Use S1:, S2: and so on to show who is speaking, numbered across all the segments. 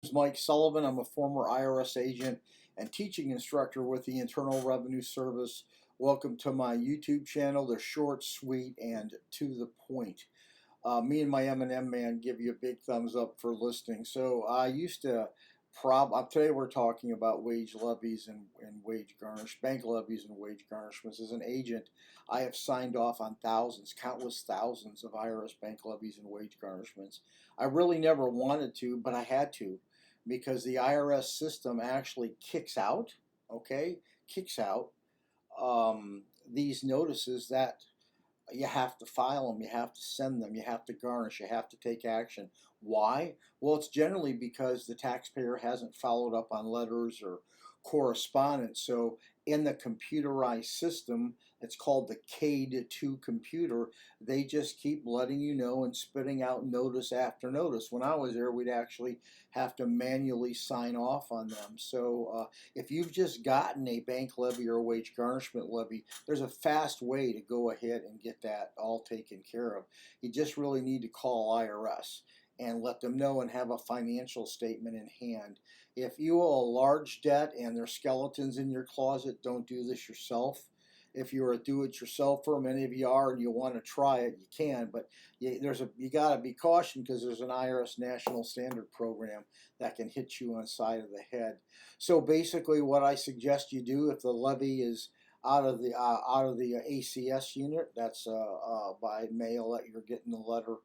S1: Is Mike Sullivan. I'm a former IRS agent and teaching instructor with the Internal Revenue Service. Welcome to my YouTube channel. They're short, sweet, and to the point. Me and my M&M man give you a big thumbs up for listening. So I used to today we're talking about wage levies and wage garnish, bank levies and wage garnishments. As an agent, I have signed off on countless thousands of IRS bank levies and wage garnishments. I really never wanted to, but I had to because the IRS system actually kicks out these notices that you have to file them, you have to send them, you have to garnish, you have to take action. Why? Well, it's generally because the taxpayer hasn't followed up on letters or correspondence. So in the computerized system, it's called the K-2 computer, they just keep letting you know and spitting out notice after notice. When I was there, we'd actually have to manually sign off on them. So if you've just gotten a bank levy or a wage garnishment levy, there's a fast way to go ahead and get that all taken care of. You just really need to call IRS and let them know and have a financial statement in hand. If you owe a large debt and there's skeletons in your closet, don't do this yourself. If you're a do-it-yourselfer, many of you are, and you want to try it, you can, but you got to be cautioned because there's an IRS National Standard Program that can hit you on the side of the head. So basically, what I suggest you do if the levy is out of the ACS unit, that's by mail that you're getting the letter.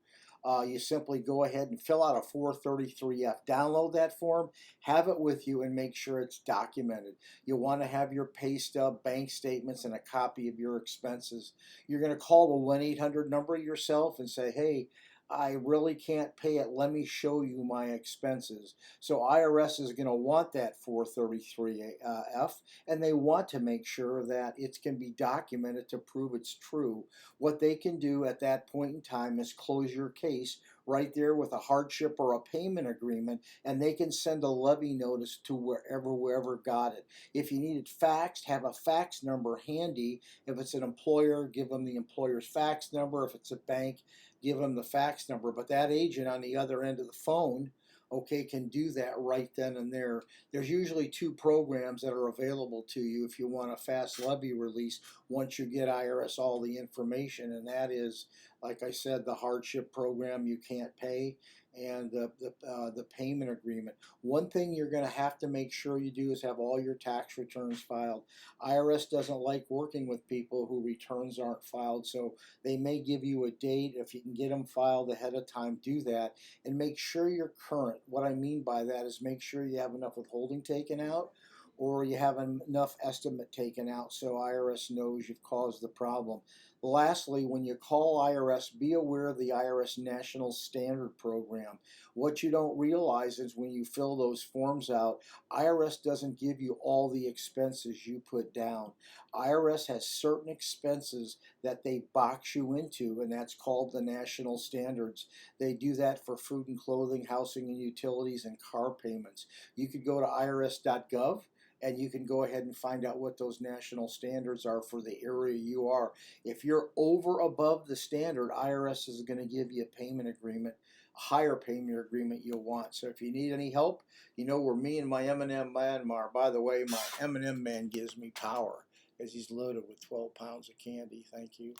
S1: You simply go ahead and fill out a 433F. Download that form, have it with you, and make sure it's documented. You want to have your pay stub, bank statements, and a copy of your expenses. You're going to call the 1-800 number yourself and say, hey, I really can't pay it. Let me show you my expenses. So IRS is going to want that 433F, and they want to make sure that it can be documented to prove it's true. What they can do at that point in time is close your case right there with a hardship or a payment agreement, and they can send a levy notice to wherever got it. If you need it faxed, have a fax number handy. If it's an employer, give them the employer's fax number. If it's a bank, give them the fax number. But that agent on the other end of the phone, okay, can do that right then and there. There's usually two programs that are available to you if you want a fast levy release once you get IRS all the information, and that is, like I said, the hardship program you can't pay and the payment agreement. One thing you're going to have to make sure you do is have all your tax returns filed. IRS doesn't like working with people who returns aren't filed, so they may give you a date. If you can get them filed ahead of time, do that, and make sure you're current. What I mean by that is make sure you have enough withholding taken out or you have enough estimate taken out so IRS knows you've caused the problem. Lastly, when you call IRS, be aware of the IRS National Standard Program. What you don't realize is when you fill those forms out, IRS doesn't give you all the expenses you put down. IRS has certain expenses that they box you into, and that's called the national standards. They do that for food and clothing, housing and utilities, and car payments. You could go to irs.gov and you can go ahead and find out what those national standards are for the area you are. If you're over above the standard, IRS is going to give you a payment agreement, a higher payment agreement you'll want. So if you need any help, you know where me and my M&M man are. By the way, my M&M man gives me power because he's loaded with 12 pounds of candy. Thank you.